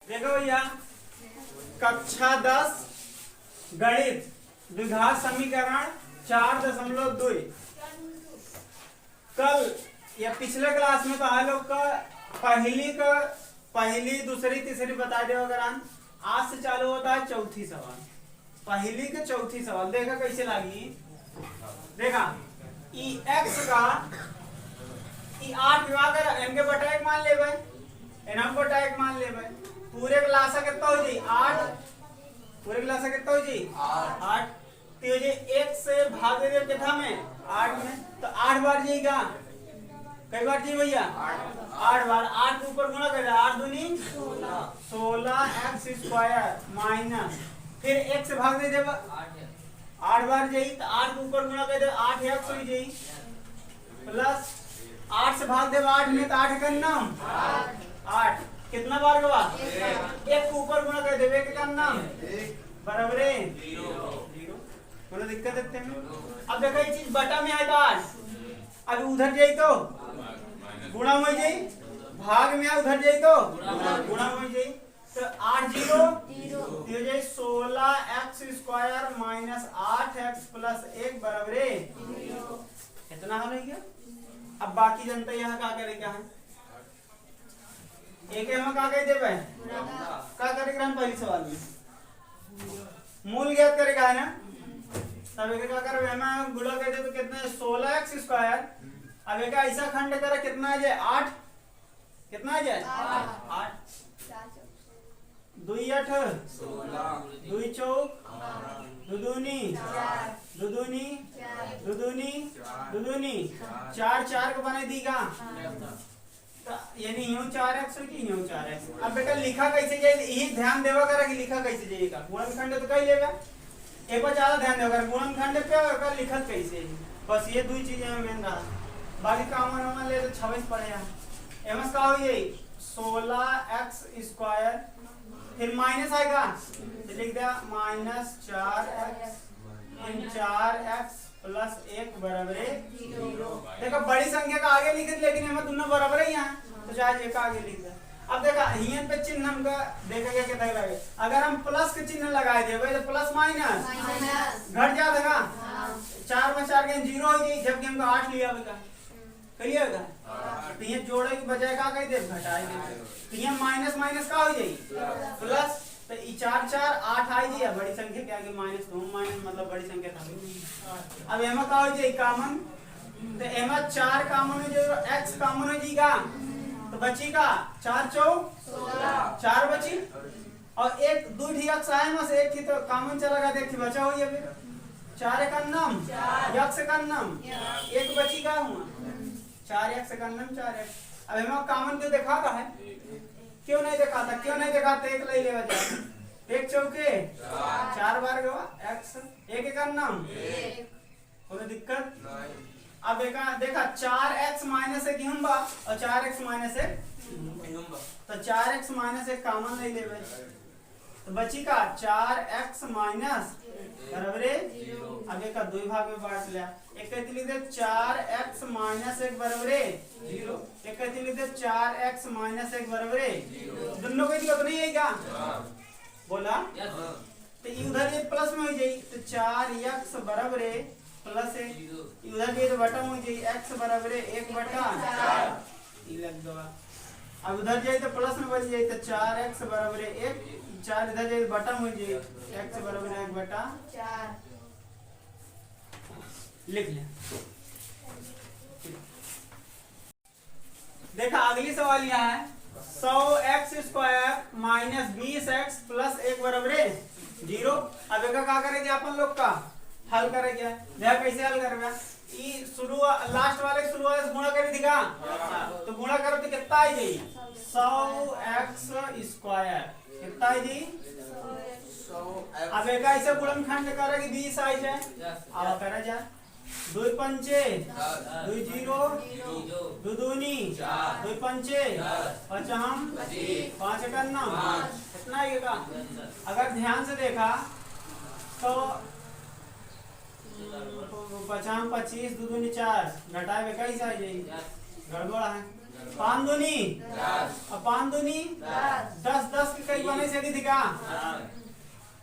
देखो भैया, कक्षा 10 गणित द्विघात समीकरण 4.2। कल या पिछले क्लास में तो हम लोग का पहली दूसरी तीसरी बता दे। अगर आज से चालू होता है चौथी सवाल, पहली के चौथी सवाल। देखा कैसे लागी, देखा ई एक्स का ई 8 विभाग एम के बटा 1 मान लेबै, एन बटा 1 मान लेबै। पूरे क्लास कितना हो जाई 8, पूरे क्लास कितना हो जाई 8। तो ये 1 से भाग दे कितना में 8 में, तो 8 बार जाएगा। कई बार जी भैया 8 बार। 8 के ऊपर गुणा कर 8 दूनी 16x² माइनस फिर 1 से भाग दे देबा 8 बार जाई, तो 8 के ऊपर गुणा कर दे 8x हो जाई प्लस 8 से भाग देबा 8 में, तो 8 का नाम 8 कितना बार गवा 1 के ऊपर गुणा कर देबे के नाम बराबर है 0। बोलो दिक्कत देखते हैं। अब देखो ये चीज बटा में आए बार, अब उधर जाई तो गुणा हो जाई, भाग में आ उधर जाई तो गुणा हो जाई। तो 8 0 हो जाई 16x² माइनस 8x प्लस 1 बराबर है 0। इतना हल है क्या। अब बाकी जनता यहाँ क्या करेगा, एक हम क्या कह देबे क्या करेगा हम पहले सवाल में मूल ज्ञात करेगा है ना। तब एक क्या करबे हम गुणा कर दे तो कितना है 16x²। अब एक ऐसा खंड करे कितना आ जाए 8, कितना आ जाए 8 2 8 16 2 चौक 2 दूनी 2 दूनी 2 दूनी 2 दूनी 4 4 को बने दीगा, यानी यूं 4x की यूं 4x। अब बेटा लिखा कैसे जाए यही ध्यान देवा करा कि लिखा कैसे जाएगा। गुणनखंड तो कही लेगा, एक बार ज्यादा ध्यान देवा कर गुणनखंड पे और लिखत कैसे। बस ये दो चीजें में मेन रहा, बाकी काम मान ले तो 26 पड़ेगा। एमएस का हो ये 16x² फिर माइनस आएगा तो लिख दिया माइनस 4x प्लस 1 बराबर है 0। देखो बड़ी संख्या का आगे लिख, लेकिन हमें दोनों बराबर है यहाँ, तो चाहे एक आगे लिख दे। अब देखा हियन पे चिन्ह हमका देखा गया कितना लगे, अगर हम प्लस के चिन्ह लगाए थे तो प्लस माइनस घट जा देगा 4 में 4 के 0 हो गई, जबकि हमको 8 लिया होगा करिएगा। तो ये जोड़े की बजाय का कही दे घटाएंगे, तो ये माइनस माइनस का हो जाई प्लस, तो ये 4 4 8 आई जी। बड़ी संख्या के आगे माइनस, दो माइनस मतलब बड़ी संख्या था। अब एमा का हो जाई कॉमन, तो एमा 4 कॉमन हो जो x कॉमन हो जीगा, तो बची का 4 चौक 4 बची और एक 2 ठीक है में से एक की तो कॉमन चला गया, देखिए बचा हो ये 4 का नाम x का नाम 1 बची का हुआ 4x का नाम 4x। अब एमा कॉमन क्यों दिखा रहा है, क्यों नहीं दिखाता, क्यों नहीं दिखाते, एक ले लेगा जाए 1 चौके 4 बार गवा x 1 का नाम 1, कोई दिक्कत नहीं। अब देखा 4x माइनस 1 हिम्बा और 4x माइनस 1, तो 4x माइनस 1 कॉमन ले लेबे, तो बची का 4x माइनस बराबर है 0। आगे का 2 भाग में बांट लिया, एक कहती लिख दे 4x माइनस 1 बराबर है 0, एक कहती लिख दे 4x माइनस 1 बराबर है 0। दोनों को दिक्कत नहीं है क्या बोला, तो उधर ये प्लस में हो जाए तो 4x बराबर है प्लस है, उधर भी तो बटा हो जाए x बराबर है 1 बटा 4 लग गया। अब उधर जाए तो प्लस में बच जाए तो 4x बराबर है 1, 4 इधर जाए बटा हो जाए x बराबर है 1 बटा 4 लिख ले। देखा अगली सवाल यहाँ है 100x² माइनस 20x प्लस 1 बराबर है 0। अब एक क्या करेंगे अपन लोग का हल करेंगे, देखा कैसे हल करेगा। ई शुरू लास्ट वाले शुरू वाले से गुणा करी दिखा, तो गुणा करो तो कितना आई जाई 100x² कितना आई जी 100। अब एक ऐसे गुणनखंड करेगी 20 आई जाए, अब करा जाए 2 पंचे 2 0 2 दूनी 2 पंचे 5 हम 5 करना कितना आएगा। अगर ध्यान से देखा तो 5 25 2 दूनी 4 घटाए कैसे आ जाएगी, गड़बड़ है। 5 दूनी 10 10 की कई 19 है कि क्या?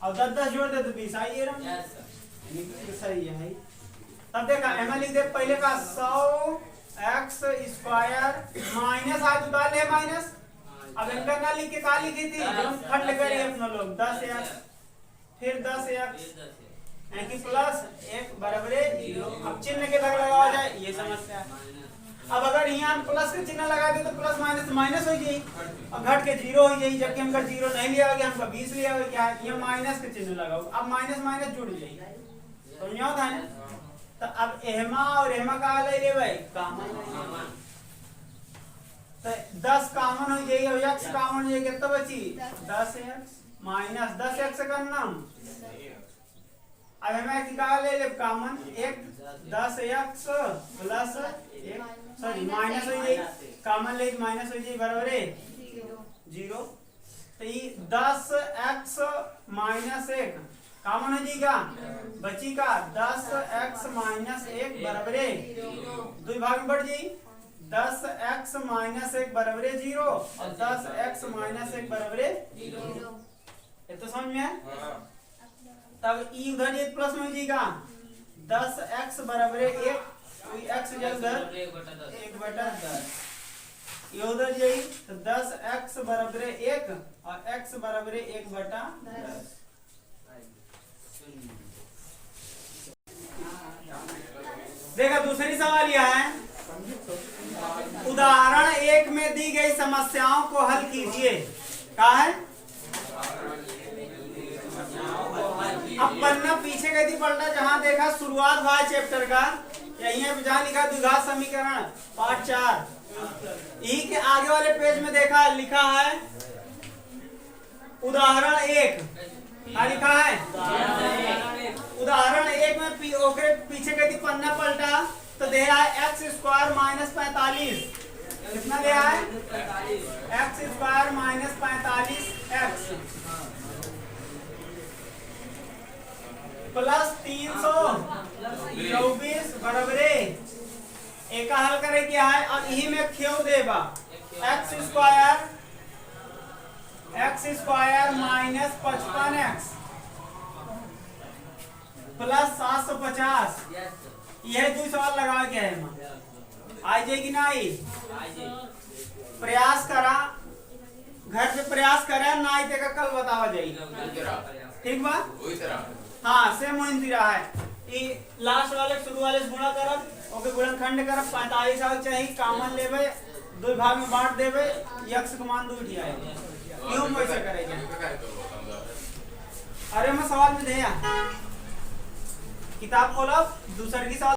अब 10 जोड़ दे तो 20 आई है ना, सही है। तब देखा एम लिख दे पहले का 100 x स्क्वायर माइनस हाथ उतार ले माइनस। अब इनका ना लिख के का लिखी थी हम खंड करिए अपना लोग 10x फिर 10x यानी प्लस 1 बराबर है 0। अब चिन्ह के लग लगाया जाए ये समस्या है। अब अगर यहाँ प्लस का चिन्ह लगा दे तो प्लस माइनस माइनस हो जाएगी और घट के 0 हो जाएगी, जबकि हमका 0 नहीं लिया गया, हमका 20 लिया गया। क्या है ये माइनस का चिन्ह लगाओ, अब माइनस माइनस जुड़ जाएगी, समझो था ना। तो अब एहमा और एहमा का ले ले भाई कॉमन, तो 10 कॉमन हो जाएगी और x कॉमन हो जाएगी, कितना बची 10x माइनस 10x करना। अब हमें क्या ले ले कॉमन, एक 10x प्लस 1 सॉरी माइनस हो जाएगी, कॉमन ले माइनस हो जाएगी बराबर है 0। तो ये 10x माइनस 1 कॉमन हो जाएगा, बची का 10x माइनस 1 बराबर है 2 भाग में बढ़ जाएगी, 10x माइनस 1 बराबर है 0 और 10x माइनस 1 बराबर है 0। ये तो समझ में है। तब ई उधर एक प्लस में हो जाएगा 10x बराबर है 1, x उधर 1/10 ये उधर जाएगी तो 10x बराबर है 1 और x बराबर है 1/10। देखा दूसरी सवाल यह है, उदाहरण 1 में दी गई समस्याओं को हल कीजिए। क्या है? अब पन्ना पीछे गई थी पलटा, जहां देखा शुरुआत हुआ चैप्टर का, यहीं जहां लिखा द्विघात समीकरण पार्ट 4, ई के आगे वाले पेज में देखा लिखा है उदाहरण 1। क्या लिखा है? उदाहरण 1 में पीछे गई थी पन्ना पलटा तो दे रहा है x स्क्वायर माइनस 45। कितना दे रहा है? x square minus 45x plus 324 बराबर है एक का हल करे क्या है। और यही में क्यों देगा x square minus 55x plus 750। यह 2 सवाल लगा के है आ जाएगी ना। आई प्रयास करा घर पे प्रयास करा ना आई का कल बतावा जाएगी, ठीक बा? हाँ सेम वही दिया है। ये लास्ट वाले शुरू वाले से गुणा करब ओके गुणनखंड करब 45 आवे चाहिए, कॉमन लेबे 2 भाग में बांट देबे, x का मान 2 उठिया है। क्यों वैसे करेंगे? अरे मैं सवाल में दे किताब खोलो दूसरे की सवाल